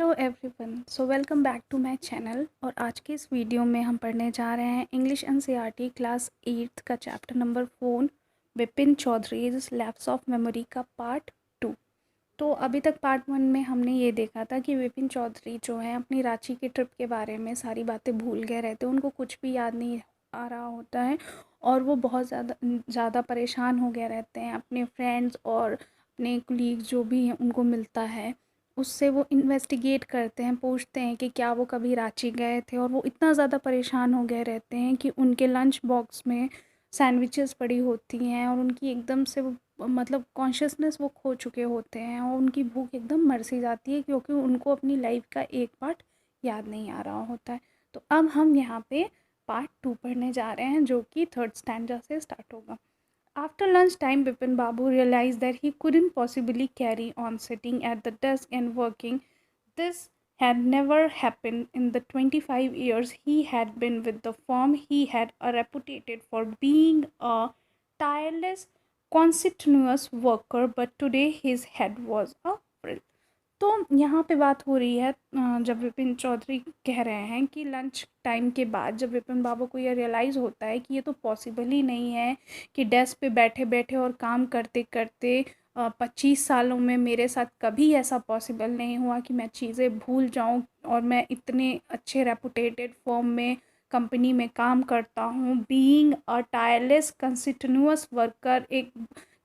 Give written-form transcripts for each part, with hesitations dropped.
Hello everyone, so welcome back to my channel. और आज के इस वीडियो में हम पढ़ने जा रहे हैं इंग्लिश एनसीईआरटी क्लास 8 का chapter number 4 Vipin Chaudhari's lapse of memory का पार्ट 2। तो अभी तक पार्ट 1 में हमने ये देखा था कि विपिन चौधरी जो है अपनी रांची की ट्रिप के बारे में सारी बातें भूल गए रहते हैं, उनको कुछ भी याद नहीं आ रहा होता है और वो बहुत ज़्यादा परेशान हो गए रहते हैं। अपने फ्रेंड्स और अपने कोलीग्स जो भी हैं उनको मिलता है, उससे वो इन्वेस्टिगेट करते हैं, पूछते हैं कि क्या वो कभी रांची गए थे। और वो इतना ज़्यादा परेशान हो गए रहते हैं कि उनके लंच बॉक्स में सैंडविचेस पड़ी होती हैं और उनकी एकदम से वो मतलब कॉन्शियसनेस वो खो चुके होते हैं और उनकी भूख एकदम मर सी जाती है क्योंकि उनको अपनी लाइफ का एक पार्ट याद नहीं आ रहा होता है। तो अब हम यहाँ पे पार्ट 2 पढ़ने जा रहे हैं जो कि 3rd स्टैंडर्ड से स्टार्ट होगा। After lunchtime, Bipin Babu realized that he couldn't possibly carry on sitting at the desk and working. This had never happened in the 25 years he had been with the firm. He had a reputed for being a tireless, continuous worker, but today his head was a frill. तो यहाँ पे बात हो रही है जब विपिन चौधरी कह रहे हैं कि लंच टाइम के बाद जब विपिन बाबू को ये रियलाइज़ होता है कि ये तो पॉसिबल ही नहीं है कि डेस्क पे बैठे बैठे और काम करते करते 25 सालों में मेरे साथ कभी ऐसा पॉसिबल नहीं हुआ कि मैं चीज़ें भूल जाऊं और मैं इतने अच्छे रेपुटेटेड फर्म में कंपनी में काम करता हूँ। Being a tireless continuous worker, एक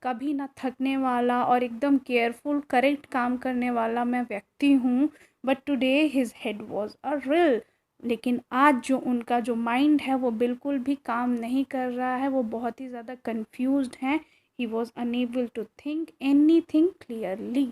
कभी ना थकने वाला और एकदम केयरफुल करेक्ट काम करने वाला मैं व्यक्ति हूँ। But today his head was a reel, लेकिन आज जो उनका जो माइंड है वो बिल्कुल भी काम नहीं कर रहा है, वो बहुत ही ज़्यादा कन्फ्यूज्ड हैं। He was unable to think anything clearly.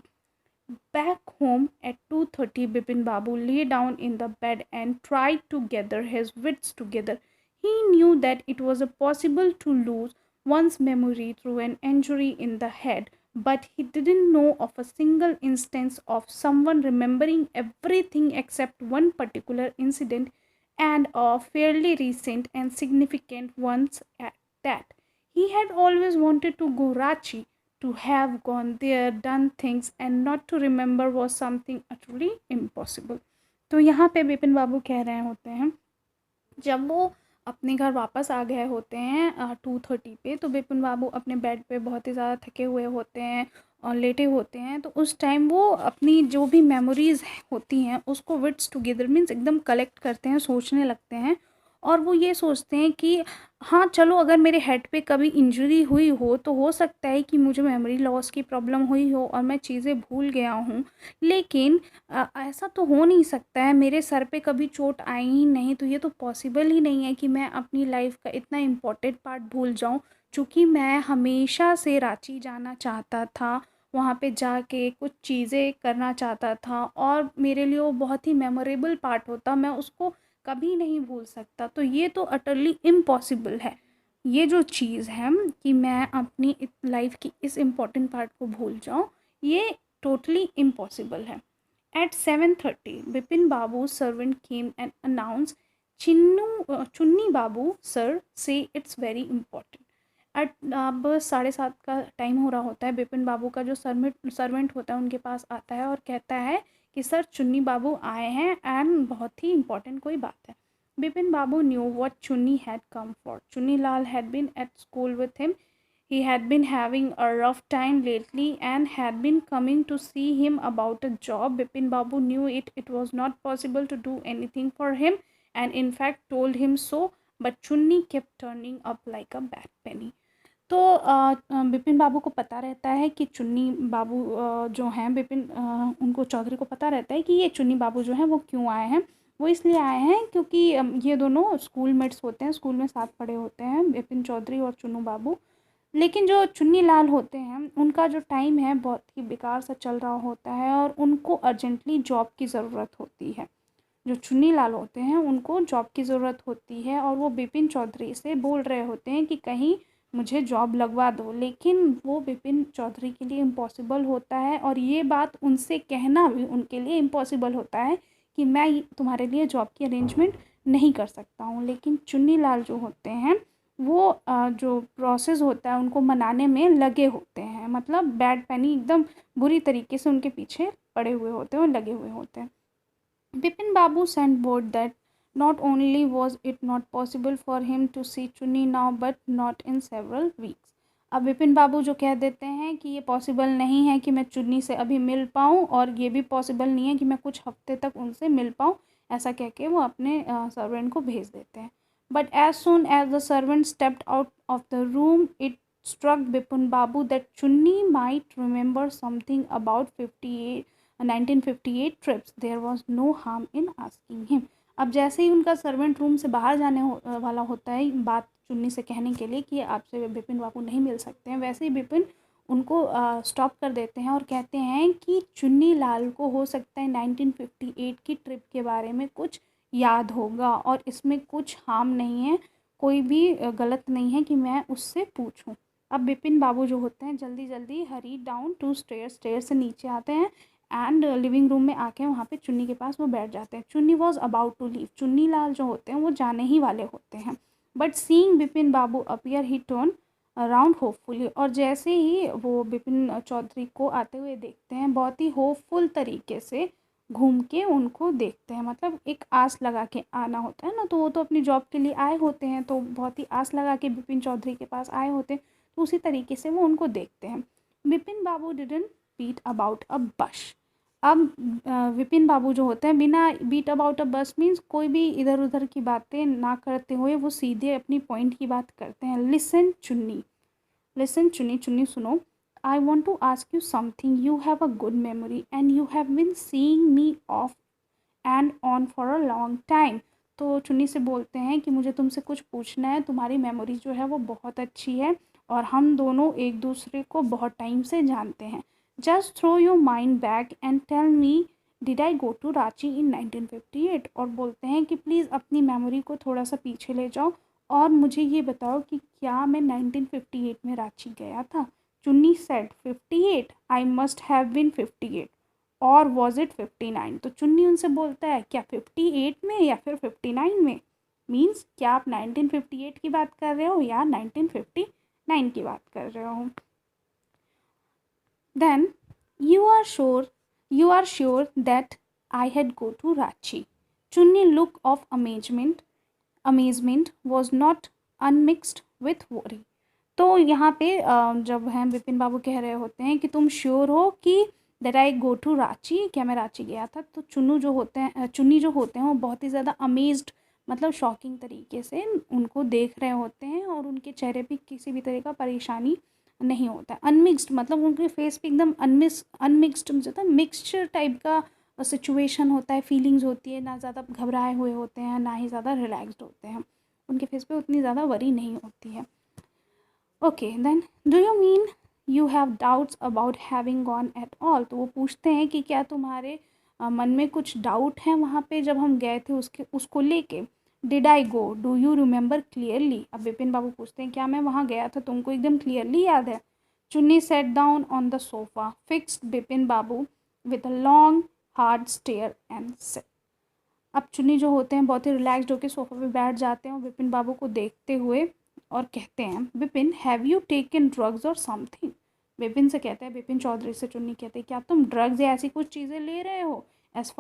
Back home at 2:30, Bipin Babu lay down in the bed and tried to gather his wits together. He knew that it was possible to lose one's memory through an injury in the head, but he didn't know of a single instance of someone remembering everything except one particular incident, and a fairly recent and significant one at that. He had always wanted to go Rachi. To have gone there, done things and not to remember was something utterly impossible. तो यहाँ पे बिपिन बाबू कह रहे होते हैं, जब वो अपने घर वापस आ गए होते हैं 2:30 पे, तो बिपिन बाबू अपने बेड पे बहुत ही ज़्यादा थके हुए होते हैं और लेटे होते हैं। तो उस टाइम वो अपनी जो भी मेमोरीज़ होती हैं उसको विट्स टुगेदर मीन्स एकदम कलेक्ट करते हैं, सोचने लगते हैं। और वो ये सोचते हैं कि हाँ चलो, अगर मेरे हेड पे कभी इंजरी हुई हो सकता है कि मुझे मेमोरी लॉस की प्रॉब्लम हुई हो और मैं चीज़ें भूल गया हूँ, लेकिन ऐसा तो हो नहीं सकता है, मेरे सर पे कभी चोट आई ही नहीं, तो ये तो पॉसिबल ही नहीं है कि मैं अपनी लाइफ का इतना इम्पोर्टेंट पार्ट भूल जाऊँ। चूँकि मैं हमेशा से रांची जाना चाहता था, वहाँ पे जाके कुछ चीज़ें करना चाहता था और मेरे लिए वो बहुत ही मेमोरेबल पार्ट होता, मैं उसको कभी नहीं भूल सकता। तो ये तो अटरली इम्पॉसिबल है, ये जो चीज़ है कि मैं अपनी लाइफ की इस इम्पॉर्टेंट पार्ट को भूल जाऊँ, ये टोटली इम्पॉसिबल है। At 7:30, Bipin Babu's servant came and announced, Chunni Babu, sir, say it's very important. अब 7:30 का टाइम हो रहा होता है। बिपिन बाबू का जो सर्वेंट होता है उनके पास आता है और कहता है कि सर चुन्नी बाबू आए हैं एंड बहुत ही इम्पोर्टेंट कोई बात है। Bipin Babu knew what Chunni had come for. Chunni Lal had been at school with him. He had been having a rough time lately and had been coming to see him about a job. Bipin Babu knew it was not possible to do anything for him and in fact told him so, but Chunni kept turning up like a bad penny. तो बिपिन बाबू को पता रहता है कि चुन्नी बाबू जो हैं उनको चौधरी को पता रहता है कि ये चुन्नी बाबू जो हैं वो क्यों आए हैं। वो इसलिए आए हैं क्योंकि ये दोनों स्कूल मेट्स होते हैं, स्कूल में साथ पढ़े होते हैं, बिपिन चौधरी और चुन्नू बाबू। लेकिन जो चुन्नी लाल होते हैं उनका जो टाइम है बहुत ही बेकार सा चल रहा होता है और उनको अर्जेंटली जॉब की ज़रूरत होती है। जो चुन्नी लाल होते हैं उनको जॉब की ज़रूरत होती है और वो बिपिन चौधरी से बोल रहे होते हैं कि कहीं मुझे जॉब लगवा दो, लेकिन वो बिपिन चौधरी के लिए इम्पॉसिबल होता है और ये बात उनसे कहना भी उनके लिए इम्पॉसिबल होता है कि मैं तुम्हारे लिए जॉब की अरेंजमेंट नहीं कर सकता हूँ। लेकिन चुन्नी लाल जो होते हैं वो जो प्रोसेस होता है उनको मनाने में लगे होते हैं, मतलब बैड पेनी एकदम बुरी तरीके से उनके पीछे पड़े हुए होते हैं और लगे हुए होते हैं। Bipin Babu sent word that not only was it not possible for him to see Chunni now but not in several weeks. अब बिपिन बाबू जो कह देते हैं कि ये पॉसिबल नहीं है कि मैं चुन्नी से अभी मिल पाऊँ, और ये भी पॉसिबल नहीं है कि मैं कुछ हफ्ते तक उनसे मिल पाऊँ, ऐसा कह के वो अपने सर्वेंट को भेज देते हैं. But as soon as the servant stepped out of the room, it struck Bipin Babu that Chunni might remember something about 1958 trips. There was no harm in asking him. अब जैसे ही उनका सर्वेंट रूम से बाहर जाने वाला होता है बात चुन्नी से कहने के लिए कि आपसे बिपिन बाबू नहीं मिल सकते हैं, वैसे ही बिपिन उनको स्टॉप कर देते हैं और कहते हैं कि चुन्नी लाल को हो सकता है 1958 की ट्रिप के बारे में कुछ याद होगा और इसमें कुछ हार्म नहीं है, कोई भी गलत नहीं है कि मैं उससे पूछूं. अब बिपिन बाबू जो होते हैं जल्दी जल्दी हरी डाउन टू स्टेयर से नीचे आते हैं एंड लिविंग रूम में आके वहाँ पे चुन्नी के पास वो बैठ जाते हैं. चुन्नी was about to leave. Chunni Lal जो होते हैं वो जाने ही वाले होते हैं. But seeing Bipin Babu appear he turn around hopefully. और जैसे ही वो बिपिन चौधरी को आते हुए देखते हैं बहुत ही होपफुल तरीके से घूम के उनको देखते हैं. मतलब एक आस लगा के आना होता है ना, तो वो तो अपनी जॉब के लिए आए होते हैं, तो बहुत ही आस लगा के बिपिन चौधरी के पास आए होते हैं, तो उसी तरीके से वो उनको देखते हैं. बिपिन बाबू डिडंट बीट अबाउट अ बश. अब विपिन बाबू जो होते हैं बिना बीट अबाउट अ बस मीन्स कोई भी इधर उधर की बातें ना करते हुए वो सीधे अपनी पॉइंट की बात करते हैं. लिसन चुन्नी, लिसन चुन्नी, चुन्नी सुनो. I want to ask you something. You have a good memory and you have been seeing me off and on for a long time. तो चुन्नी से बोलते हैं कि मुझे तुमसे कुछ पूछना है. तुम्हारी मेमोरी जो है वो बहुत अच्छी है और हम दोनों एक दूसरे को बहुत टाइम से जानते हैं. Just throw your mind back and tell me did I go to Ranchi in 1958. और बोलते हैं कि प्लीज़ अपनी मेमोरी को थोड़ा सा पीछे ले जाओ और मुझे ये बताओ कि क्या मैं 1958 में रांची गया था. चुन्नी said 58, I must have been 58 और वॉज इट 59. तो चुन्नी उनसे बोलता है क्या 58 में या फिर 59 में. मीन्स क्या आप 1958 की बात कर रहे हो या 1959 की बात कर रहे हो. Then you are sure that I had go to Ranchi. Chunni look of amazement was not unmixed with worry. तो यहाँ पे जब हम विपिन बाबू कह रहे होते हैं कि तुम श्योर हो कि that I go to Ranchi, क्या मैं रांची गया था, तो चुन्नी जो होते हैं वो बहुत ही ज़्यादा अमेज्ड मतलब शॉकिंग तरीके से उनको देख रहे होते हैं और उनके चेहरे पे किसी भी तरह का परेशानी नहीं होता है. अनमिक्स्ड मतलब उनके फेस पे एकदम अनमिक्स्ड जो था मिक्सचर टाइप का सिचुएशन होता है, फीलिंग्स होती है, ना ज़्यादा घबराए हुए होते हैं ना ही ज़्यादा रिलैक्स्ड होते हैं. उनके फेस पे उतनी ज़्यादा वरी नहीं होती है. Okay then do you mean you have doubts about having gone at all. तो वो पूछते हैं कि क्या तुम्हारे मन में कुछ डाउट हैं वहाँ पे जब हम गए थे उसको लेके. Did I go, do you remember clearly. अब बिपिन बाबू पूछते हैं क्या मैं वहाँ गया था, तुमको एकदम क्लियरली याद है. Chunni sat down on the sofa, fixed Bipin Babu with a long hard stare and sat. अब चुन्नी जो होते हैं बहुत ही रिलैक्सड होकर सोफा पे बैठ जाते हैं और बिपिन बाबू को देखते हुए और कहते हैं Bipin have you taken drugs और समथिंग. बिपिन से कहते हैं, बिपिन चौधरी से चुन्नी कहते हैं क्या तुम ड्रग्स या ऐसी कुछ चीज़ें ले रहे हो. as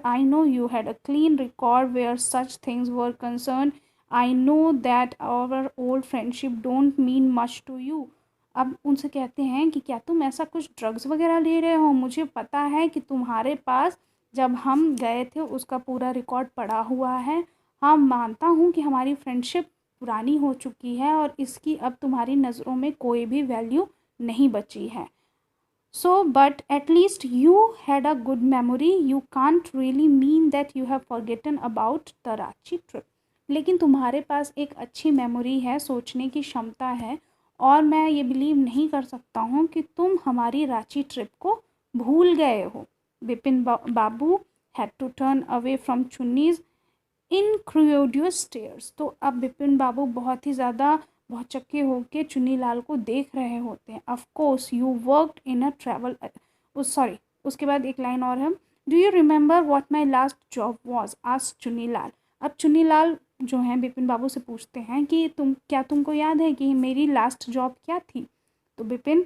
I know you had a clean record where such things were concerned. I know that our old friendship don't mean much to you. अब उनसे कहते हैं कि क्या तुम ऐसा कुछ ड्रग्स वगैरह ले रहे हो. मुझे पता है कि तुम्हारे पास जब हम गए थे उसका पूरा रिकॉर्ड पड़ा हुआ है. हाँ मानता हूँ कि हमारी फ्रेंडशिप पुरानी हो चुकी है और इसकी अब तुम्हारी नज़रों में कोई भी वैल्यू नहीं बची है. So, but at least you had a good memory. You can't really mean that you have forgotten about the Ranchi trip. लेकिन तुम्हारे पास एक अच्छी मेमोरी है, सोचने की क्षमता है और मैं ये बिलीव नहीं कर सकता हूँ कि तुम हमारी रांची ट्रिप को भूल गए हो. Bipin Babu had to turn away from Chunni's incredulous stares. तो अब बिपिन बाबू बहुत ही ज़्यादा बहुत चक्के होके चुन्नी लाल को देख रहे होते हैं. Of course you worked in a travel sorry उसके बाद एक लाइन और है. Do you remember what my last job was, asked Chunni Lal. अब चुन्नी लाल जो हैं बिपिन बाबू से पूछते हैं कि तुमको याद है कि मेरी लास्ट जॉब क्या थी. तो बिपिन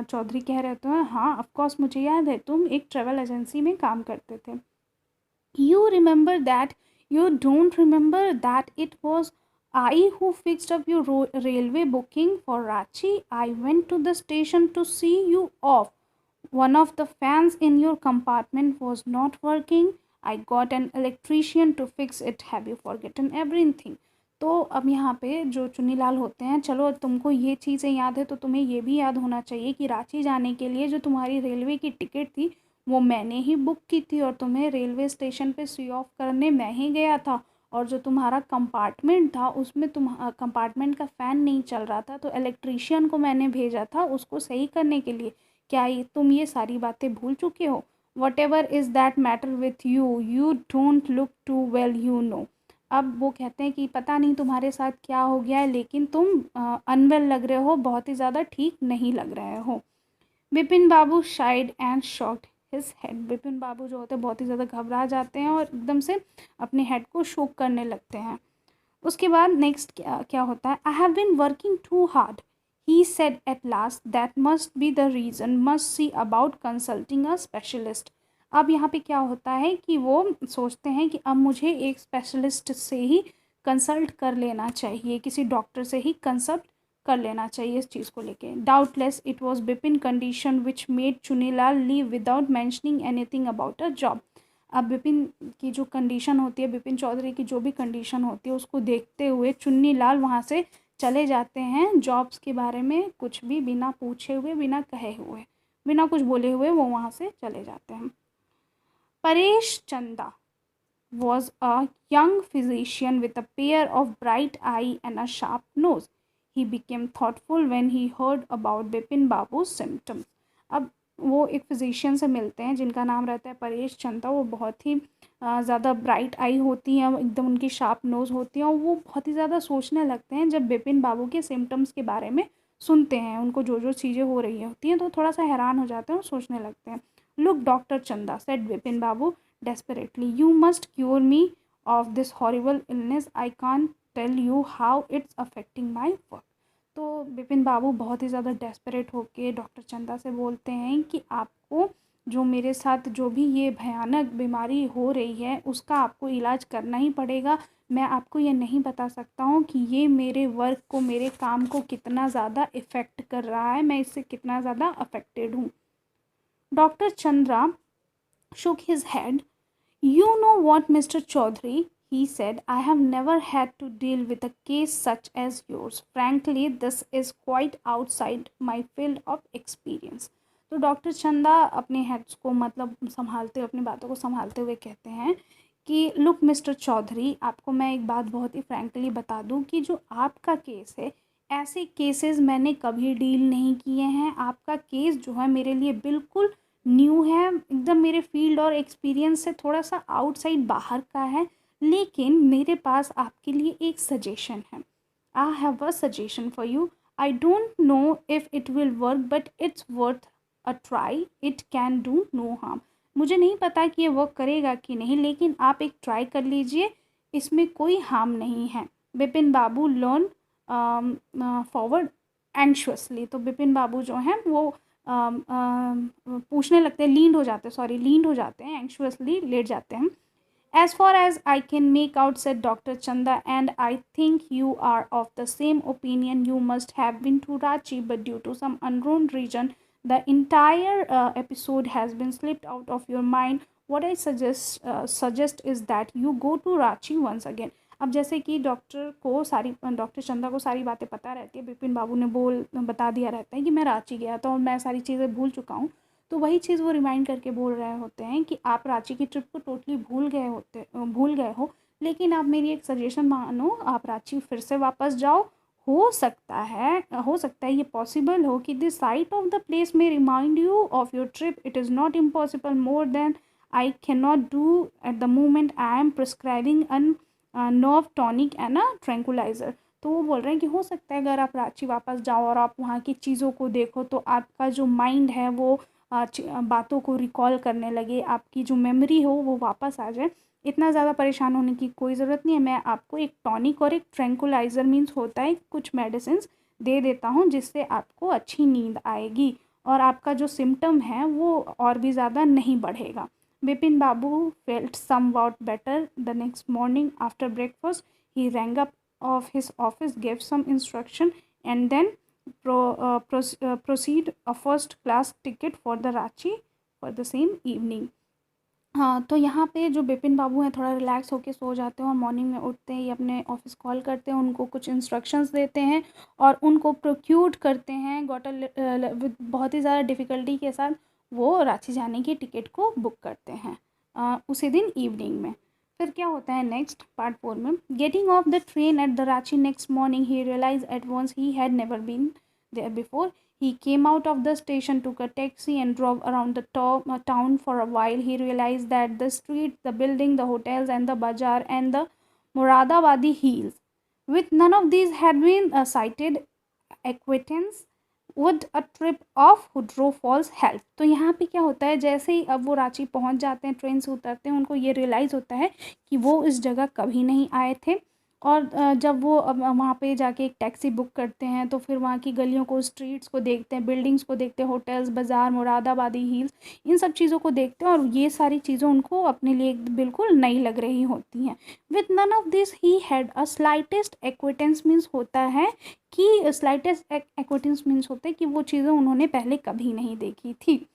चौधरी कह रहे थे हाँ ऑफ कोर्स मुझे याद है, तुम एक ट्रैवल एजेंसी में काम करते थे. You remember that? You don't remember that it was I who fixed up your railway booking for Ranchi? I went to the station to see you off. One of the fans in your compartment was not working. I got an electrician to fix it. Have you forgotten everything? तो अब यहाँ पे जो चुन्नीलाल होते हैं, चलो तुमको ये चीज़ें याद है तो तुम्हें ये भी याद होना चाहिए कि रांची जाने के लिए जो तुम्हारी रेलवे की टिकट थी वो मैंने ही बुक की थी और तुम्हें रेलवे स्टेशन पे सी ऑफ करने मैं ही गया था। और जो तुम्हारा कंपार्टमेंट था उसमें कंपार्टमेंट का फ़ैन नहीं चल रहा था तो इलेक्ट्रीशियन को मैंने भेजा था उसको सही करने के लिए। क्या तुम ये सारी बातें भूल चुके हो? Whatever is that matter with you, you don't look too well you know. अब वो कहते हैं कि पता नहीं तुम्हारे साथ क्या हो गया है लेकिन तुम अनवेल लग रहे हो, बहुत ही ज़्यादा ठीक नहीं लग रहे हो। Bipin Babu sighed and shook his head. Bipin Babu जो होते हैं बहुत ही ज़्यादा घबरा जाते हैं और एकदम से अपने हेड को शोक करने लगते हैं। उसके बाद नेक्स्ट क्या होता है? I have been working too hard, he said at last, that must be the reason, must see about consulting a specialist. अब यहाँ पे क्या होता है कि वो सोचते हैं कि अब मुझे एक स्पेशलिस्ट से ही कंसल्ट कर लेना चाहिए, किसी डॉक्टर से ही कंसल्ट कर लेना चाहिए इस चीज़ को लेके। Doubtless it was Bipin condition which made Chunilal leave without mentioning anything about a job. अब बिपिन की जो कंडीशन होती है, बिपिन चौधरी की जो भी कंडीशन होती है उसको देखते हुए चुन्नीलाल वहाँ से चले जाते हैं। जॉब्स के बारे में कुछ भी बिना पूछे हुए, बिना कहे हुए, बिना कुछ बोले हुए वो वहाँ से चले जाते हैं। परेश चंदा was a young physician with a pair of bright eyes and a sharp nose. He became thoughtful when he heard about Bipin बाबू's symptoms. अब वो एक फिजिशियन से मिलते हैं जिनका नाम रहता है परेश चंदा। वो बहुत ही ज़्यादा ब्राइट आई होती हैं, एकदम उनकी शार्प नोज़ होती है और वो बहुत ही ज़्यादा सोचने लगते हैं जब बिपिन बाबू के सिम्टम्स के बारे में सुनते हैं। उनको जो जो चीज़ें हो रही होती हैं तो थोड़ा सा हैरान हो जाते हैं और सोचने लगते हैं। लुक डॉक्टर चंदा, said Bipin Babu desperately, you must cure me of this horrible illness. I can't tell you how it's affecting my work. तो बिपिन बाबू बहुत ही ज़्यादा डेस्परेट होके डॉक्टर चंदा से बोलते हैं कि आपको जो मेरे साथ जो भी ये भयानक बीमारी हो रही है उसका आपको इलाज करना ही पड़ेगा। मैं आपको ये नहीं बता सकता हूँ कि ये मेरे वर्क को, मेरे काम को कितना ज़्यादा इफ़ेक्ट कर रहा है, मैं इससे कितना ज़्यादा अफेक्टेड हूँ। Doctor Chandra shook his head. You know what, Mr. Chaudhary, he said, I have never had to deal with a case such as yours. Frankly, this is quite outside my field of experience. तो doctor चंदा अपने heads को मतलब संभालते हुए, अपनी बातों को संभालते हुए कहते हैं कि लुक मिस्टर चौधरी, आपको मैं एक बात बहुत ही फ्रैंकली बता दूं कि जो आपका केस है, ऐसे केसेस मैंने कभी डील नहीं किए हैं। आपका केस जो है मेरे लिए बिल्कुल न्यू है, एकदम मेरे फील्ड और एक्सपीरियंस से थोड़ा सा आउटसाइड बाहर का है। लेकिन मेरे पास आपके लिए एक सजेशन है। I have a suggestion for you. I don't know if it will work but it's worth a try. It can do no harm. मुझे नहीं पता कि ये वर्क करेगा कि नहीं, लेकिन आप एक ट्राई कर लीजिए, इसमें कोई हार्म नहीं है। बिपिन बाबू लर्न फॉरवर्ड एंक्शुअसली। तो बिपिन बाबू जो हैं वो पूछने लगते हैं, लींड हो जाते हैं, एंक्शुअसली लेट जाते हैं। As far as I can make out, said Dr. Chanda, and I think you are of the same opinion, you must have been to Ranchi, but due to some unknown reason, the entire episode has been slipped out of your mind. What I suggest is that you go to Ranchi once again. अब जैसे कि doctor चंदा को सारी बातें पता रहती है, बिपिन बाबू ने बता दिया रहता है कि मैं रांची गया था और मैं सारी चीज़ें भूल चुका हूँ। तो वही चीज़ वो रिमाइंड करके बोल रहे होते हैं कि आप रांची की ट्रिप को टोटली भूल गए हो, लेकिन आप मेरी एक सजेशन मानो, आप रांची फिर से वापस जाओ। हो सकता है ये पॉसिबल हो कि this sight of the place may remind you of your trip. It is not impossible more than I can not do at the moment. I am prescribing an nerve tonic and a tranquilliser. तो वो बोल रहे हैं कि हो सकता है अगर आप रांची वापस जाओ और आप वहाँ की चीज़ों को देखो तो आपका जो माइंड है वो बातों को रिकॉल करने लगे, आपकी जो मेमोरी हो वो वापस आ जाए। इतना ज़्यादा परेशान होने की कोई ज़रूरत नहीं है। मैं आपको एक टॉनिक और एक ट्रैंकुलाइज़र मीन्स होता है कुछ मेडिसिन दे देता हूँ जिससे आपको अच्छी नींद आएगी और आपका जो सिम्टम है वो और भी ज़्यादा नहीं बढ़ेगा। Bipin Babu felt somewhat better the next morning. After breakfast, he rang up of his office, gave some instruction, and then proceed a first class ticket for the Ranchi for the same evening. हाँ, तो यहाँ पे जो बिपिन बाबू हैं थोड़ा relax होके सो जाते हैं और मॉर्निंग में उठते ही अपने ऑफिस कॉल करते हैं, उनको कुछ इंस्ट्रक्शंस देते हैं और उनको प्रोक्यूट करते हैं विद बहुत ही ज़्यादा डिफ़िकल्टी के साथ वो रांची जाने की टिकट को बुक करते हैं उसी दिन इवनिंग में। फिर क्या होता है नेक्स्ट पार्ट 4 में, getting off the train at the Ranchi next morning he realise at once he had never been there before. He came out of the station, took a taxi, and drove around the town for a while. He realized that the street, the building, the hotels, and the bazaar, and the Moradabadi hills, with none of these had been cited acquaintance, would a trip of Hudro Falls help. तो यहाँ पे क्या होता है, जैसे ही अब वो रांची पहुँच जाते हैं, ट्रेन से उतरते हैं, उनको ये रियलाइज़ होता है कि वो इस जगह कभी नहीं आए थे। और जब वो अब वहाँ पे जाके एक टैक्सी बुक करते हैं तो फिर वहाँ की गलियों को, स्ट्रीट्स को देखते हैं, बिल्डिंग्स को देखते हैं, होटल्स, बाज़ार, मुरादाबादी हिल्स, इन सब चीज़ों को देखते हैं और ये सारी चीज़ें उनको अपने लिए बिल्कुल नई लग रही होती हैं। With none of this he had a slightest acquaintance, means होता है कि स्लाइटेस्ट एक्विटेंस मीन्स होता है कि वो चीज़ें उन्होंने पहले कभी नहीं देखी थी।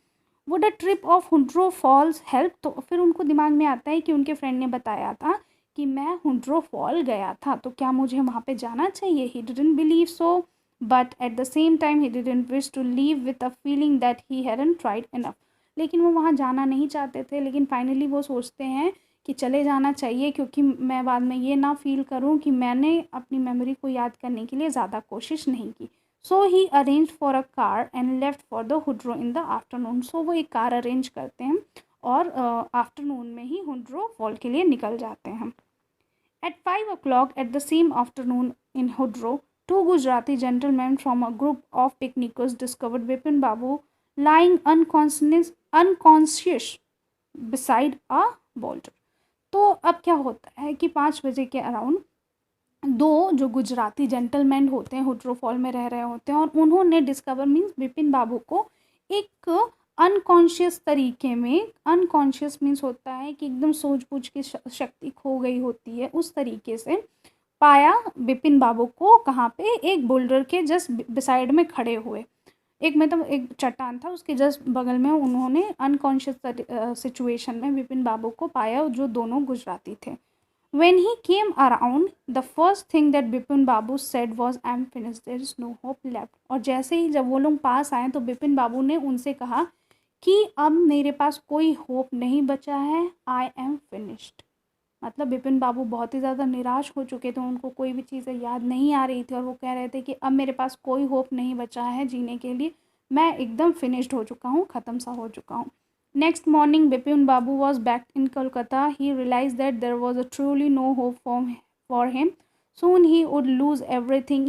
Would a trip of Hundru Falls help, तो फिर उनको दिमाग में आता है कि उनके फ्रेंड ने बताया था कि मैं हुड्रो फॉल गया था, तो क्या मुझे वहाँ पे जाना चाहिए। He didn't believe so, but at the same time he didn't wish to leave with a feeling that he hadn't tried enough. लेकिन वो वहाँ जाना नहीं चाहते थे, लेकिन फाइनली वो सोचते हैं कि चले जाना चाहिए, क्योंकि मैं बाद में ये ना फील करूँ कि मैंने अपनी मेमोरी को याद करने के लिए ज़्यादा कोशिश नहीं की। So he arrange for a car and left for the Hundru in the afternoon. सो वो एक कार अरेंज करते हैं और आफ्टरनून में ही हुड्रो फॉल के लिए निकल जाते हैं। At 5 o'clock at the same afternoon in Hudro, two Gujarati gentlemen from a group of picnickers discovered Bipin Babu lying unconscious beside a boulder. तो अब क्या होता है कि 5 बजे के अराउंड दो जो गुजराती जेंटलमैन होते हैं हुड्रो फॉल में रह रहे होते हैं और उन्होंने डिस्कवर मीन्स बिपिन बाबू को एक अनकॉन्शियस तरीके में, अनकॉन्शियस मीन्स होता है कि एकदम सूझबूझ की शक्ति खो गई होती है, उस तरीके से पाया बिपिन बाबू को। कहाँ पे, एक बोल्डर के जस्ट बिसाइड में खड़े हुए, एक मतलब एक चट्टान था उसके जस्ट बगल में उन्होंने अनकॉन्शियस सिचुएशन में बिपिन बाबू को पाया, जो दोनों गुजराती थे। When he came around, the first thing that Bipin Babu said was, "I'm finished. There is no hope left." और जैसे ही जब वो लोग पास आए तो बिपिन बाबू ने उनसे कहा कि अब मेरे पास कोई होप नहीं बचा है, I am finished। मतलब बिपिन बाबू बहुत ही ज़्यादा निराश हो चुके थे, उनको कोई भी चीज़ें याद नहीं आ रही थी और वो कह रहे थे कि अब मेरे पास कोई होप नहीं बचा है जीने के लिए, मैं एकदम फिनिश्ड हो चुका हूँ, ख़त्म सा हो चुका हूँ। Next morning, Bipin Babu was back in Kolkata. He realized that there was truly no hope for him. Soon he would lose everything.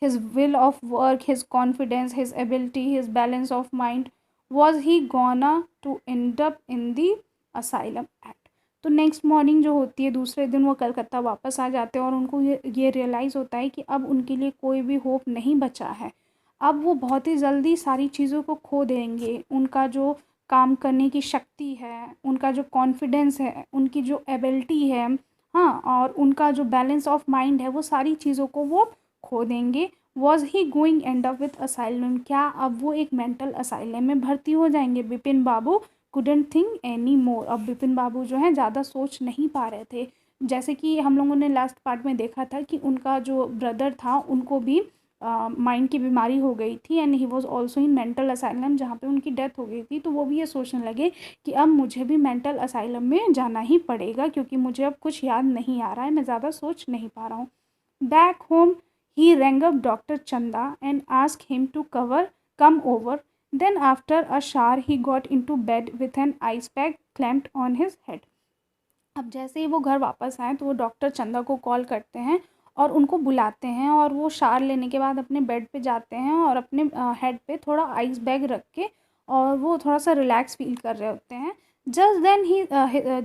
His will of work, his confidence, his ability, his balance of mind. Was he gonna to end up in the asylum act? तो next morning जो होती है, दूसरे दिन वो कलकत्ता वापस आ जाते हैं और उनको ये रियलाइज़ होता है कि अब उनके लिए कोई भी होप नहीं बचा है। अब वो बहुत ही जल्दी सारी चीज़ों को खो देंगे, उनका जो काम करने की शक्ति है, उनका जो कॉन्फिडेंस है, उनकी जो एबिलिटी है, हाँ, और उनका जो बैलेंस ऑफ माइंड है, वो सारी चीज़ों को वो खो देंगे। Was he going and up with asylum, क्या अब वो एक मेंटल असाइलम में भर्ती हो जाएंगे। बिपिन बाबू कुडंट थिंक एनी मोर, अब बिपिन बाबू जो है ज़्यादा सोच नहीं पा रहे थे। जैसे कि हम लोगों ने लास्ट पार्ट में देखा था कि उनका जो ब्रदर था उनको भी माइंड की बीमारी हो गई थी and he was also in mental asylum, जहाँ पे उनकी डेथ हो गई थी। तो वो भी ये सोचने लगे कि अब मुझे भी मेंटल असाइलम में जाना ही पड़ेगा, क्योंकि मुझे अब कुछ याद नहीं आ रहा है, मैं ज़्यादा सोच नहीं पा रहा हूँ। Back home he rang up Dr. Chanda and asked him to come over. Then after a shower he got into bed with an ice pack clamped on his head. अब जैसे ही वो घर वापस आए तो वो डॉक्टर चंदा को कॉल करते हैं और उनको बुलाते हैं और वो शावर लेने के बाद अपने बेड पे जाते हैं और अपने हेड पे थोड़ा आइस बैग रख के और वो थोड़ा सा रिलैक्स फील कर रहे होते हैं।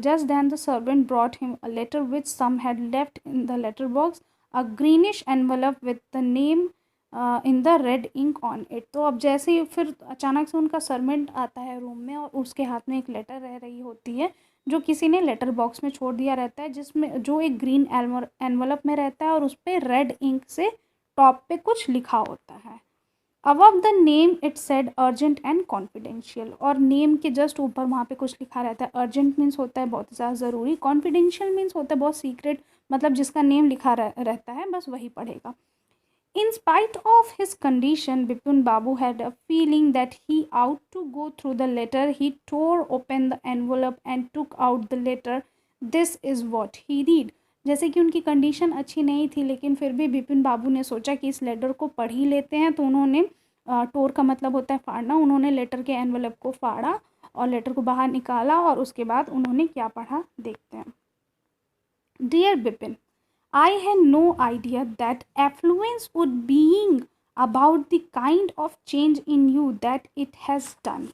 Just then the servant brought him a letter which some had left in the letter box, a greenish envelope with the name in the red ink on it. तो अब जैसे ही फिर अचानक से उनका सर्वेंट आता है रूम में और उसके हाथ में एक लेटर रह रही होती है जो किसी ने लेटर बॉक्स में छोड़ दिया रहता है, जिसमें जो एक ग्रीन एनवलप में रहता है और उस पर रेड इंक से टॉप पे कुछ लिखा होता है। Above the name it said urgent and confidential, और नेम के जस्ट ऊपर वहाँ पे कुछ लिखा रहता है। अर्जेंट मीन्स होता है बहुत ज़्यादा ज़रूरी, कॉन्फिडेंशियल मीन्स होता है बहुत सीक्रेट, मतलब जिसका नेम लिखा रहता है बस वही पढ़ेगा। In spite of his condition, Bipin Babu had a feeling that he ought to go through the letter. He tore open the envelope and took out the letter. This is what he read. जैसे कि उनकी condition अच्छी नहीं थी, लेकिन फिर भी बिपिन बाबू ने सोचा कि इस लेटर को पढ़ ही लेते हैं, तो उन्होंने टोर का मतलब होता है फाड़ना, उन्होंने लेटर के एनवेलप को फाड़ा और लेटर को बाहर निकाला और उसके बाद उन्होंने क्या पढ़ा देखते हैं। Dear Bipin, I had no idea that affluence would being about the kind of change in you that it has done.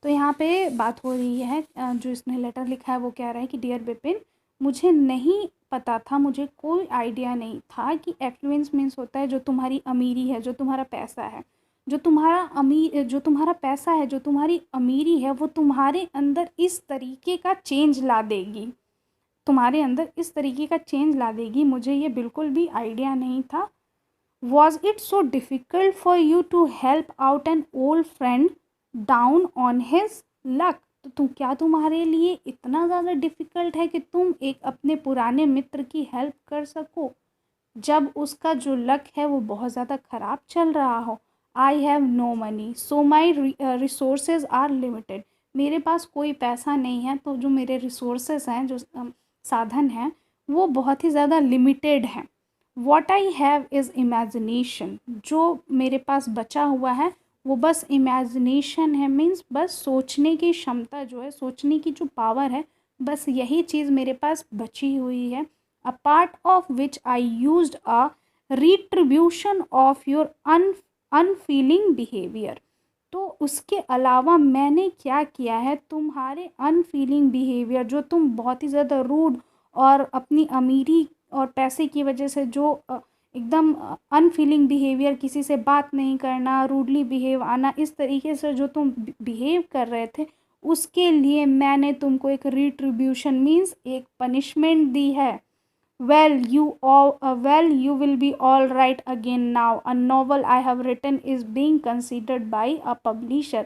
तो यहाँ पे बात हो रही है, जो इसने लेटर लिखा है वो कह रहा है कि डियर बिपिन, मुझे नहीं पता था, मुझे कोई आइडिया नहीं था कि एफ्लुएंस मीन्स होता है जो तुम्हारी अमीरी है, जो तुम्हारा पैसा है, जो तुम्हारा पैसा है, जो तुम्हारी अमीरी है, वो तुम्हारे अंदर इस तरीके का चेंज ला देगी, तुम्हारे अंदर इस तरीके का चेंज ला देगी। मुझे ये बिल्कुल भी आइडिया नहीं था। Was it so difficult for you to help out an old friend down on his luck. तो क्या तुम्हारे लिए इतना ज़्यादा डिफ़िकल्ट है कि तुम एक अपने पुराने मित्र की हेल्प कर सको जब उसका जो लक है वो बहुत ज़्यादा ख़राब चल रहा हो। I have no money so my resources are limited. मेरे पास कोई पैसा नहीं है, तो जो मेरे रिसोर्सेज हैं, जो साधन हैं, वो बहुत ही ज़्यादा लिमिटेड हैं। What I have is imagination. जो मेरे पास बचा हुआ है वो बस इमेजिनेशन है, मीन्स बस सोचने की क्षमता जो है, सोचने की जो पावर है, बस यही चीज़ मेरे पास बची हुई है। A part of which I used a retribution of your unfailing behaviour. तो उसके अलावा मैंने क्या किया है, तुम्हारे अनफीलिंग बिहेवियर, जो तुम बहुत ही ज़्यादा रूड और अपनी अमीरी और पैसे की वजह से जो एकदम अनफीलिंग बिहेवियर, किसी से बात नहीं करना, रूडली बिहेव आना, इस तरीके से जो तुम बिहेव कर रहे थे, उसके लिए मैंने तुमको एक रिट्रीब्यूशन मीन्स एक पनिशमेंट दी है। Well, you will be all right again now. A novel I have written is being considered by a publisher.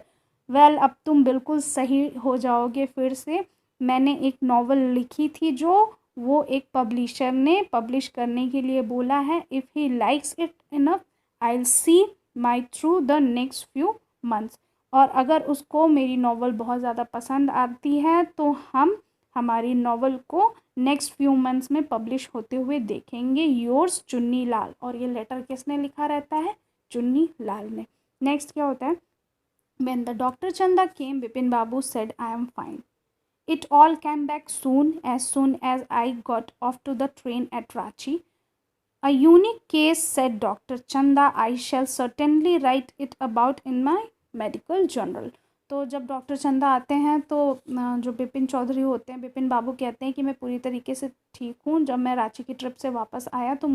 Well, अब तुम बिल्कुल सही हो जाओगे फिर से। मैंने एक नॉवल लिखी थी जो वो एक पब्लिशर ने पब्लिश करने के लिए बोला है। If he likes it enough, I'll see my through the next few months. और अगर उसको मेरी नॉवल बहुत ज़्यादा पसंद आती है तो हम हमारी नॉवल को नेक्स्ट फ्यू मंथ्स में पब्लिश होते हुए देखेंगे। योर्स चुन्नी लाल। और ये लेटर किसने लिखा रहता है? चुन्नी लाल ने। नेक्स्ट क्या होता है? When the Dr. Chanda came, Bipin Babu said, I am fine. It all came back soon as I got off to the train at Ranchi. A unique case, said Dr. Chanda. I shall certainly write it about in my medical journal. तो जब doctor चंदा आते हैं तो जो बिपिन चौधरी होते हैं, बिपिन बाबू कहते हैं कि मैं पूरी तरीके से ठीक हूँ। जब मैं रांची की ट्रिप से वापस आया तो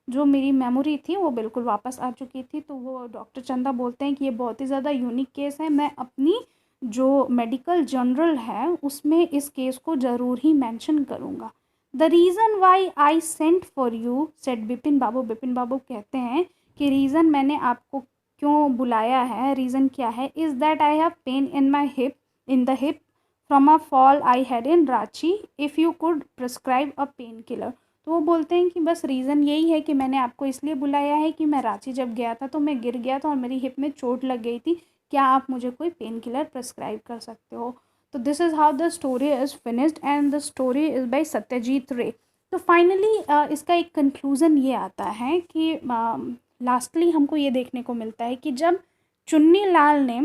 जो मेरी मेमोरी थी वो बिल्कुल वापस आ चुकी थी। तो वो डॉक्टर चंदा बोलते हैं कि ये बहुत ही ज़्यादा यूनिक केस है, मैं अपनी जो मेडिकल जर्नल है उसमें इस केस को ज़रूर ही मेंशन करूँगा। The reason why I sent for you, said Bipin Babu. Bipin Babu कहते हैं कि रीज़न मैंने आपको क्यों बुलाया है, रीज़न क्या है, is that I have pain in my hip, in the hip from a fall I had in Ranchi, if you could prescribe a pain killer. तो वो बोलते हैं कि बस रीज़न यही है कि मैंने आपको इसलिए बुलाया है कि मैं रांची जब गया था तो मैं गिर गया था और मेरी हिप में चोट लग गई थी, क्या आप मुझे कोई पेन किलर प्रिस्क्राइब कर सकते हो। तो this is how the story is finished and the story is by Satyajit रे। तो फाइनली इसका एक कंक्लूज़न ये आता है कि लास्टली हमको ये देखने को मिलता है कि जब चुन्नी लाल ने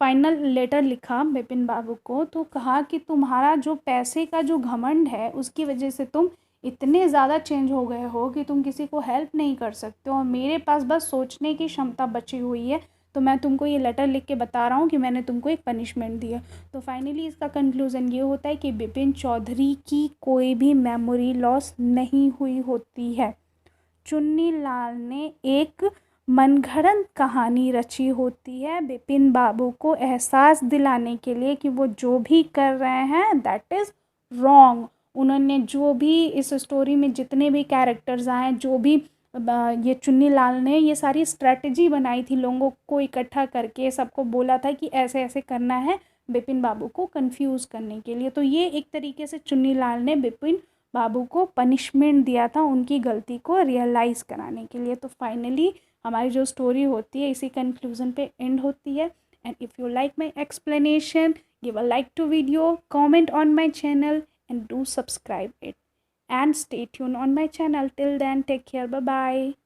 फाइनल लेटर लिखा बिपिन बाबू को, तो कहा कि तुम्हारा जो पैसे का जो घमंड है उसकी वजह से तुम इतने ज़्यादा चेंज हो गए हो कि तुम किसी को हेल्प नहीं कर सकते हो, और मेरे पास बस सोचने की क्षमता बची हुई है, तो मैं तुमको ये लेटर लिख के बता रहा हूँ कि मैंने तुमको एक पनिशमेंट दी है। तो फाइनली इसका कंक्लूज़न ये होता है कि बिपिन चौधरी की कोई भी मेमोरी लॉस नहीं हुई होती है। चुन्नी लाल ने एक मनगढ़ंत कहानी रची होती है बिपिन बाबू को एहसास दिलाने के लिए कि वो जो भी कर रहे हैं दैट इज़ रॉन्ग। उन्होंने जो भी इस स्टोरी में जितने भी कैरेक्टर्स आए, जो भी ये चुन्नी लाल ने ये सारी स्ट्रेटजी बनाई थी, लोगों को इकट्ठा करके सबको बोला था कि ऐसे ऐसे करना है बिपिन बाबू को कंफ्यूज करने के लिए। तो ये एक तरीके से चुन्नी लाल ने बिपिन बाबू को पनिशमेंट दिया था उनकी गलती को रियलाइज़ कराने के लिए। तो फाइनली हमारी जो स्टोरी होती है इसी कंक्लूजन पे एंड होती है। And if you like my explanation, give a like to video, comment on my channel and do subscribe it and stay tuned on my channel. Till then, take care. Bye bye.